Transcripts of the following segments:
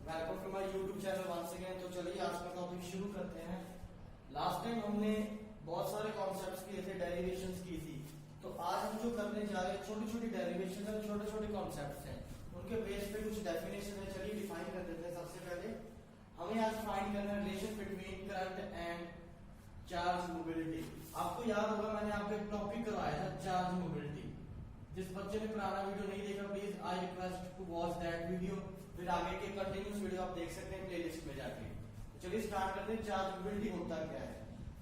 Welcome to my YouTube channel once again. तो चलिए आज का टॉपिक शुरू करते हैं। लास्ट टाइम हमने बहुत सारे कॉन्सेप्ट्स किए थे, डेरिवेशंस की थी। तो आज हम जो करने जा रहे हैं छोटी छोटी डेरिवेशन और छोटे छोटे कॉन्सेप्ट्स हैं, उनके बेस पे कुछ डेफिनेशन है। चलिए डिफाइन कर देते हैं। सबसे पहले हमें आज फाइंड करना है relation between current and charge mobility. आपको याद होगा मैंने आपको एक टॉपिक करवाया था, चार्ज मोबिलिटी। जिस बच्चे ने पुराना वीडियो नहीं देखा, please I request to watch that video. फिर आगे के कंटिन्यूस वीडियो आप देख सकते हैं प्लेलिस्ट में जाके। तो चलिए स्टार्ट करते हैं। चार्ज मोबिलिटी होता क्या है?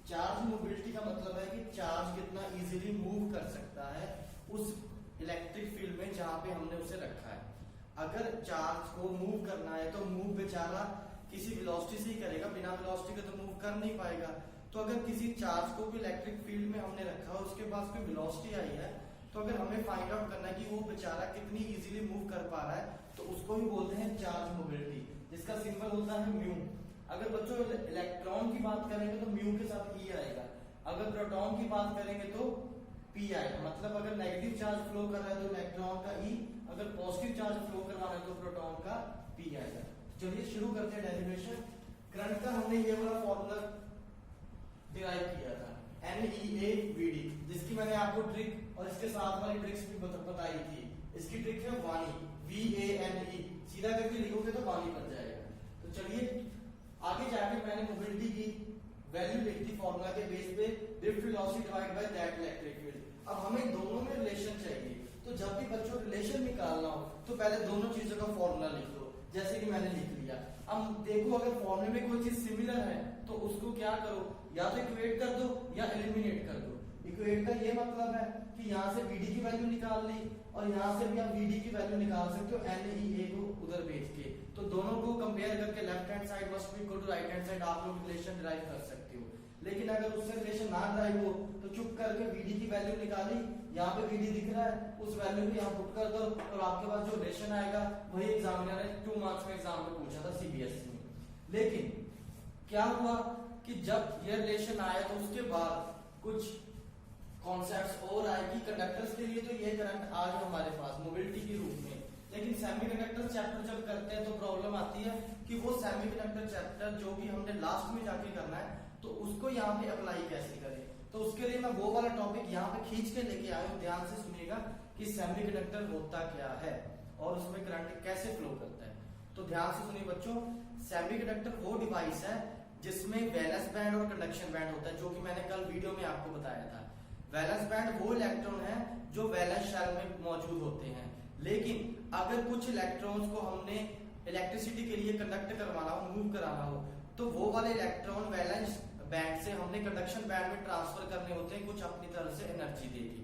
चार्ज मोबिलिटी का मतलब है कि चार्ज कितना इजीली मूव कर सकता है उस इलेक्ट्रिक फील्ड में जहां पे हमने उसे रखा है। अगर चार्ज को मूव करना है तो मूव बेचारा किसी वेलोसिटी से ही करेगा, बिना वेलोसिटी के तो मूव कर नहीं पाएगा। तो अगर किसी चार्ज को भी इलेक्ट्रिक फील्ड में हमने रखा है, उसके पास कोई वेलोसिटी आई है, तो अगर हमें फाइंड आउट करना है कि वो बेचारा कितनी इजीली मूव कर पा रहा है, तो उसको ही बोलते हैं चार्ज मोबिलिटी, जिसका सिंबल होता है म्यू। अगर बच्चों इलेक्ट्रॉन की बात करेंगे तो म्यू के साथ ई आएगा, अगर प्रोटॉन की बात करेंगे तो पी आएगा। मतलब अगर नेगेटिव चार्ज फ्लो कर रहा है तो इलेक्ट्रॉन का ई, अगर पॉजिटिव चार्ज फ्लो करवाना है तो प्रोटॉन का पी आएगा। चलिए शुरू करते हैं डेरिवेशन। करंट का हमने ये वाला फॉर्मूला डिराइव किया था, NEAVD, जिसकी मैंने आपको ट्रिक और इसके साथ वाली ट्रिक्स भी बताई थी। इसकी ट्रिक है वानी, VANE, सीधा करके लिखोगे तो वानी बन जाएगा। तो चलिए आगे जाके मैंने मोबिलिटी की वैल्यू लिख दी फॉर्मूला के बेस पे, drift velocity divide by that electric field. अब हमें दोनों में रिलेशन चाहिए, तो जब भी बच्चों रिलेशन निकालना हो तो पहले दोनों चीजों का फॉर्मूला लिख लो, जैसे कि मैंने लिख लिया। अब देखो अगर फॉर्मूले में कोई चीज सिमिलर है तो उसको क्या करो, या तो इक्वेट कर दो या एलिमिनेट कर दो। इक्वेट का ये मतलब है कि यहाँ से VD की वैल्यू निकाल ली और यहाँ से भी आप VD की वैल्यू निकाल सकते हो NEA को उधर भेज के। तो दोनों को कंपेयर करके left hand side must be equal to right hand side आप लोग रिलेशन डिराइव कर सकते हो। लेकिन अगर उससे रिलेशन ना डिराइव हो तो चुप करके VD की वैल्यू निकाली, यहाँ पे VD दिख रहा है, उस वैल्यू को यहाँ पुट कर दो और आपके पास जो रिलेशन आएगा वही एग्जामिनर ने 2 मार्क्स में एग्जाम में पूछा था CBSE में। लेकिन क्या हुआ कि जब ये रिलेशन आया तो उसके बाद कुछ कॉन्सेप्ट्स और आए कि कंडक्टर्स के लिए तो ये करंट आ गया हमारे पास मोबिलिटी के रूप में, लेकिन सेमीकंडक्टर चैप्टर जब करते हैं तो प्रॉब्लम आती है कि वो सेमीकंडक्टर चैप्टर जो कि हमने लास्ट में जाके करना है तो उसको यहाँ पे अप्लाई कैसे करें। तो उसके लिए मैं वो वाला टॉपिक यहाँ पे खींच के लेके आया हूँ। ध्यान से सुनिएगा कि सेमीकंडक्टर होता क्या है और उसमें करंट कैसे फ्लो करता है। तो ध्यान से सुनिए बच्चों, सेमीकंडक्टर वो डिवाइस है जिसमें वैलेंस बैंड और कंडक्शन बैंड होता है, जो कि मैंने कल वीडियो में आपको बताया था। वैलेंस बैंड वो इलेक्ट्रॉन है जो वैलेंस शेल में मौजूद होते हैं, लेकिन अगर कुछ इलेक्ट्रॉन्स को हमने इलेक्ट्रिसिटी के लिए कंडक्ट करवाना हो, मूव कराना हो, तो वो वाले इलेक्ट्रॉन वैलेंस बैंड से हमने कंडक्शन बैंड में ट्रांसफर करने होते हैं कुछ अपनी तरफ से एनर्जी देके।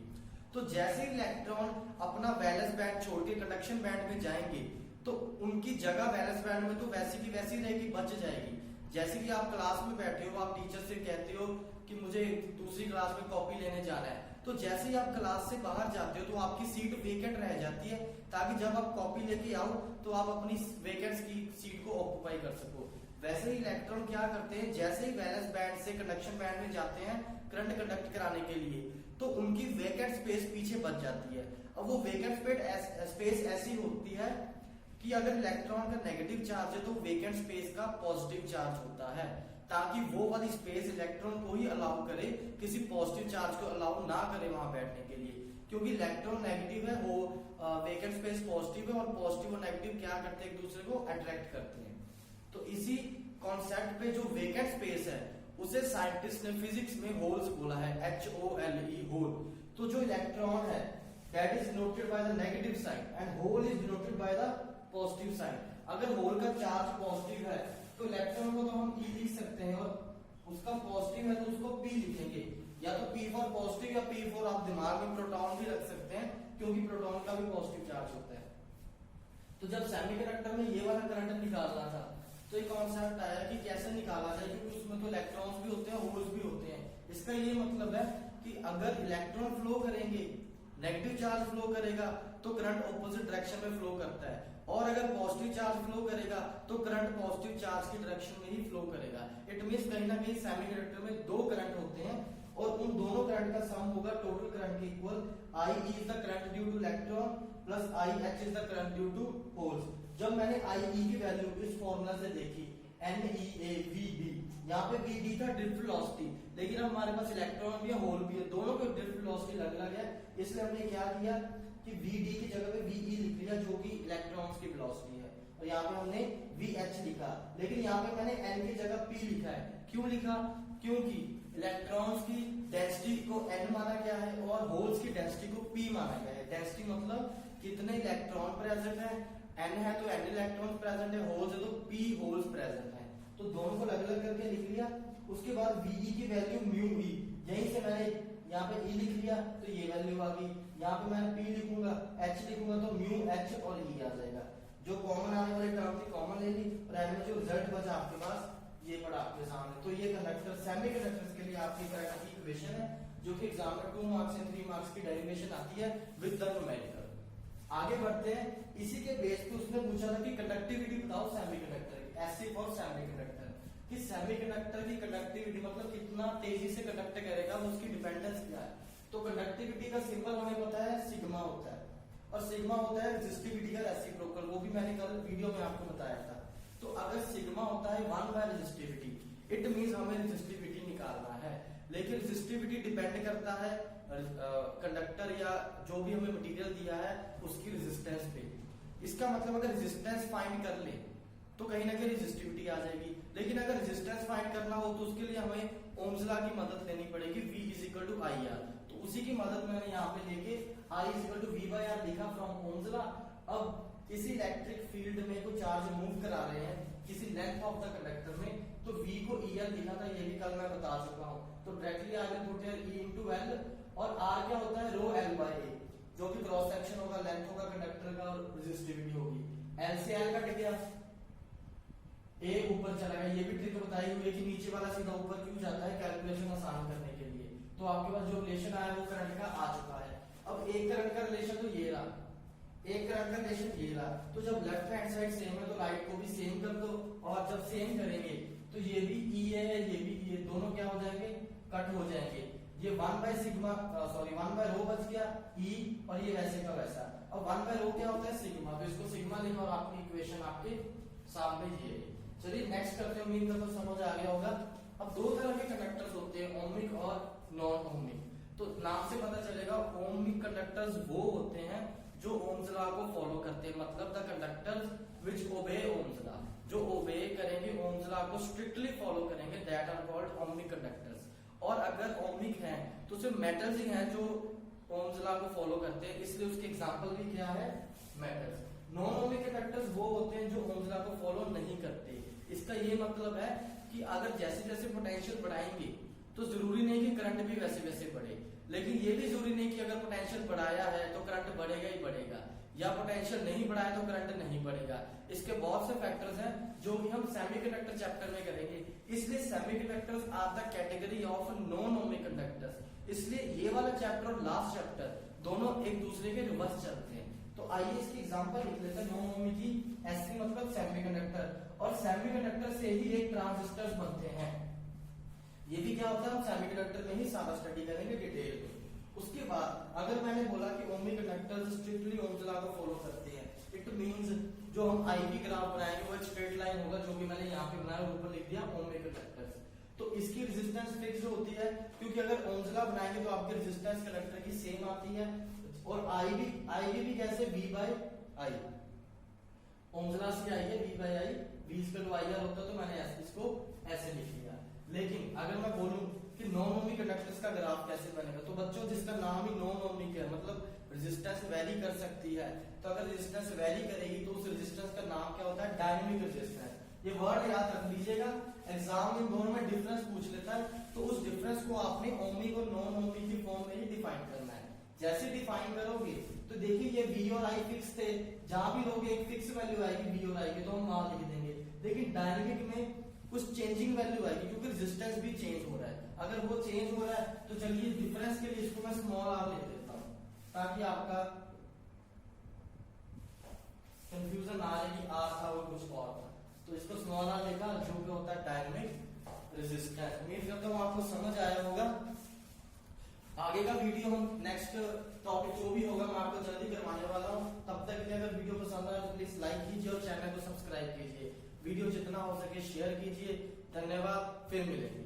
तो जैसे इलेक्ट्रॉन अपना वैलेंस बैंड छोड़ के कंडक्शन बैंड में जाएंगे तो उनकी जगह वैलेंस बैंड में तो वैसी की वैसी रहेगी, बच जाएगी। जैसे कि आप क्लास में बैठे हो, आप टीचर से कहते हो कि मुझे दूसरी क्लास में कॉपी लेने जाना है, तो जैसे ही आप क्लास से बाहर जाते हो तो आपकी सीट वेकेंट रह जाती है, ताकि जब आप कॉपी लेके आओ तो आप अपनी वेकेंट की सीट को ऑक्यूपाई कर सको। वैसे ही इलेक्ट्रॉन क्या करते हैं, जैसे ही वैलेंस बैंड से कंडक्शन बैंड में जाते हैं करंट कंडक्ट कराने के लिए, तो उनकी वेकेंट स्पेस पीछे बच जाती है। अब वो वेकेंट स्पेस ऐसी होती है कि अगर इलेक्ट्रॉन का नेगेटिव चार्ज है तो वेकेंट स्पेस का पॉजिटिव चार्ज होता है, ताकि वो वाली स्पेस इलेक्ट्रॉन को ही अलाउ करे, किसी पॉजिटिव चार्ज को अलाउ ना करे वहां बैठने के लिए। क्योंकि इलेक्ट्रॉन नेगेटिव है, वो वेकेंट स्पेस पॉजिटिव है और पॉजिटिव और नेगेटिव क्या करते हैं, एक दूसरे को अट्रैक्ट करते हैं। तो इसी कॉन्सेप्ट पे जो वेकेंट स्पेस है उसे साइंटिस्ट ने फिजिक्स में होल्स बोला है, HOLE, होल। तो जो इलेक्ट्रॉन है that is denoted by the negative sign and hole is denoted by the positive sign. अगर होल का चार्ज पॉजिटिव है तो इलेक्ट्रॉन को तो हम E लिख सकते हैं, और उसका पॉजिटिव है तो उसको P लिखेंगे, या तो P फॉर पॉजिटिव या P फॉर आप दिमाग में प्रोटॉन भी रख सकते हैं, क्योंकि प्रोटॉन का भी पॉजिटिव चार्ज होता है। तो जब सेमीकंडक्टर में ये वाला करंट निकालना था तो एक कॉन्सेप्ट आया कि कैसे निकाला जाए, क्योंकि उसमें तो इलेक्ट्रॉन्स भी होते हैं, होल्स भी होते हैं। इसका ये मतलब है कि अगर इलेक्ट्रॉन फ्लो करेंगे, नेगेटिव चार्ज फ्लो करेगा तो करंट ऑपोजिट डायरेक्शन में फ्लो करता है, और अगर पॉजिटिव चार्ज फ्लो करेगा तो करंट पॉजिटिव चार्ज की डायरेक्शन में ही फ्लो करेगा। इट मींस कहीं ना कहीं सेमीकंडक्टर में 2 करंट होते हैं और उन दोनों करंट का सम होगा टोटल करंट के इक्वल। IE is the current due to electron plus IH is the current due to holes. जब मैंने IE की वैल्यू इस फॉर्मूला से देखी NeAVD, यहाँ पे VD था ड्रिफ्ट वेलोसिटी, लेकिन अब हमारे पास इलेक्ट्रॉन भी है होल भी है, दोनों के ड्रिफ्ट वेलोसिटी अलग अलग है, इसलिए हमने क्या किया कि VD की जगह पे VE लिख लिया जो कि इलेक्ट्रॉन्स की वेलोसिटी है, और यहाँ पे हमने VH लिखा, लेकिन यहाँ पे मैंने N की जगह P लिखा है। क्यों लिखा? क्योंकि इलेक्ट्रॉन्स की डेंसिटी को N माना गया है और होल्स की डेंसिटी को P माना गया है। डेंसिटी मतलब कितने इलेक्ट्रॉन प्रेजेंट है, N है तो N इलेक्ट्रॉन प्रेजेंट है, होल्स है तो P होल्स प्रेजेंट है, तो दोनों को अलग अलग करके लिख लिया। उसके बाद VE की वैल्यू म्यू E, यहीं से मैंने यहाँ पे E लिख लिया तो ये वैल्यू आ गई, यहाँ पे मैंने P लिखूंगा, H लिखूंगा तो म्यू H और E आ जाएगा। जो कॉमन आने वाली टर्म थी कॉमन ले ली, और एंड में जो रिजल्ट बचा आपके पास ये पड़ा आपके सामने। तो ये कंडक्टर सेमीकंडक्टर्स के लिए आपकी करंट की इक्वेशन है, जो कि एग्जाम में 2 मार्क्स या 3 मार्क्स की डेरिवेशन आती है विद द न्यूमेरिकल। आगे बढ़ते हैं, इसी के बेस पे उसने पूछा था कि कंडक्टिविटी बताओ सेमीकंडक्टर की, ऐसे फॉर सेमीकंडक्टर, कि सेमीकंडक्टर की कंडक्टिविटी मतलब कितना तेजी से कंडक्ट करेगा, उसकी डिपेंडेंस क्या है। तो कंडक्टिविटी का सिंबल हमें पता है सिग्मा होता है, और सिग्मा होता है रेजिस्टिविटी का रेसिप्रोकल, वो भी मैंने कल वीडियो में आपको बताया था। तो अगर सिग्मा होता है 1 बाय रेजिस्टिविटी, इट मींस हमें रेजिस्टिविटी निकालना है, लेकिन रेजिस्टिविटी डिपेंड करता है कंडक्टर या जो भी हमें मटेरियल दिया है उसकी रेजिस्टेंस पे। इसका मतलब अगर रेजिस्टेंस फाइंड कर ले तो कहीं ना कहीं रेजिस्टिविटी आ जाएगी, लेकिन अगर रेजिस्टेंस फाइंड करना हो तो उसके लिए हमें ओम्स लॉ की मदद लेनी पड़ेगी, V = IR। तो उसी की मदद मैंने यहाँ पे लेके I = V/R लिखा फ्रॉम ओम्स लॉ। अब किसी इलेक्ट्रिक फील्ड में कोई चार्ज मूव करा रहे हैं किसी लेंथ ऑफ द कंडक्टर में, तो V को EL लिखा था, ये भी कल मैं बता चुका हूँ। तो directly I will put here E × L, और R क्या होता है ρL/A, जो कि क्रॉस सेक्शन होगा, लेंथ होगा कंडक्टर का, और रेजिस्टिविटी होगी। L से L कट गया, A ऊपर चला गया। ये भी ट्रिक बताई हुई है कि नीचे वाला सीधा ऊपर क्यों जाता है, कैलकुलेशन आसान करने के लिए। तो आपके पास जो रिलेशन आया वो करंट का आ चुका है। अब एक करंट का रिलेशन तो ये रहा, एक करंट का रिलेशन ये रहा, तो जब लेफ्ट हैंड साइड सेम है तो राइट को भी सेम कर दो, और जब सेम करेंगे तो ये भी E है, ये भी E है, दोनों क्या हो जाएंगे, कट हो जाएंगे। ये 1/ρ बच गया E, और ये वैसे का वैसा। अब 1/ρ क्या होता है, सिग्मा, तो इसको सिग्मा लिखा और आपकी इक्वेशन आपके सामने ये है। चलिए नेक्स्ट करते हैं, उम्मीद करता हूं समझ आ गया होगा। अब 2 तरह के कंडक्टर्स होते हैं, ओमिक और नॉन ओमिक। तो नाम से पता चलेगा, ओमिक कंडक्टर्स वो होते हैं जो ओम्स लॉ को फॉलो करते हैं, मतलब द कंडक्टर्स विच ओबे ओम्स लॉ, जो ओबे करेंगे ओम्स लॉ को स्ट्रिक्टली फॉलो करेंगे, that are called ohmic conductors. और अगर ओमिक हैं तो सिर्फ मेटल्स ही हैं जो ओम्स लॉ को फॉलो करते हैं, इसलिए उसके एग्जांपल भी क्या है, मेटल्स। नॉन ओमिक कंडक्टर्स वो होते हैं जो ओम्स लॉ को फॉलो नहीं करते। इसका ये मतलब है कि अगर जैसे जैसे पोटेंशियल बढ़ाएंगे तो जरूरी नहीं कि करंट भी वैसे वैसे बढ़े, लेकिन ये भी जरूरी नहीं कि अगर पोटेंशियल बढ़ाया है तो करंट बढ़ेगा ही बढ़ेगा, या पोटेंशियल नहीं बढ़ाया तो करंट नहीं बढ़ेगा। इसके बहुत से फैक्टर्स हैं जो कि हम सेमीकंडक्टर चैप्टर में करेंगे। इसलिए semiconductors are the category of non ohmic conductors. इसलिए ये वाला चैप्टर और लास्ट चैप्टर दोनों एक दूसरे के रिवर्स चलते हैं। तो आइए इसकी एग्जांपल लिख लेते हैं नॉन ओमिक की। SC मतलब सेमीकंडक्टर, और सेमीकंडक्टर से ही एक ट्रांजिस्टर्स बनते हैं। ये भी क्या होता है, हम सेमीकंडक्टर में ही सारा स्टडी करेंगे डिटेल में। उसके बाद अगर मैंने बोला कि ohmic conductors strictly ohms law को फॉलो करते हैं, इट मींस जो हम IV ग्राफ बनाएंगे वो एक स्ट्रेट लाइन होगा, जो कि मैंने यहाँ पे बनाया ऊपर लिख दिया ओमिक कंडक्टर्स। तो इसकी रेजिस्टेंस फिक्स होती है, क्योंकि अगर ओम्स लॉ बनाएंगे तो आपकी रेजिस्टेंस कंडक्टर की सेम आती है, और IV भी कैसे, V/I, ओम्स लॉ से आई है V/I, V = IR होता, तो मैंने इसको ऐसे लिख लिया। लेकिन अगर मैं बोलूं कि नॉन ओमिक कंडक्टर्स का ग्राफ कैसे बनेगा, तो बच्चों जिसका नाम ही नॉन ओमिक है, मतलब रेजिस्टेंस वेरी कर सकती है, तो अगर रेजिस्टेंस वेरी करेगी तो उस रेजिस्टेंस का नाम क्या होता है, डायनेमिक रेजिस्टेंस। ये वर्ड याद रख लीजिएगा, एग्जाम में दोनों में डिफरेंस पूछ लेता है, तो उस डिफरेंस को आपने ओमिक और नॉन ओमिक की फॉर्म में ही डिफाइन करना है। जैसे डिफाइन करोगे तो देखिए ये V और I फिक्स थे, जहां भी लोगे एक फिक्स वैल्यू आएगी V और I की, तो हम वहां लिख देंगे। लेकिन डायनेमिक में कुछ चेंजिंग वैल्यू आएगी, क्योंकि रेजिस्टेंस भी चेंज हो रहा है। अगर वो चेंज हो रहा है तो चलिए डिफरेंस के लिए इसको मैं स्मॉल r ले देता हूं, ताकि आपका कंफ्यूजन ना आए कि r था वो कुछ और था। तो इसको स्मॉल r लिखा, जो कि होता है डायनेमिक रेजिस्टेंस। उम्मीद करता हूं आपको समझ आया होगा। आगे का वीडियो हम नेक्स्ट टॉपिक जो भी होगा मैं आपको जल्दी करवाने वाला हूँ। तब तक के लिए अगर वीडियो पसंद आए तो प्लीज लाइक कीजिए और चैनल को सब्सक्राइब कीजिए। वीडियो जितना हो सके शेयर कीजिए। धन्यवाद, फिर मिलेंगे।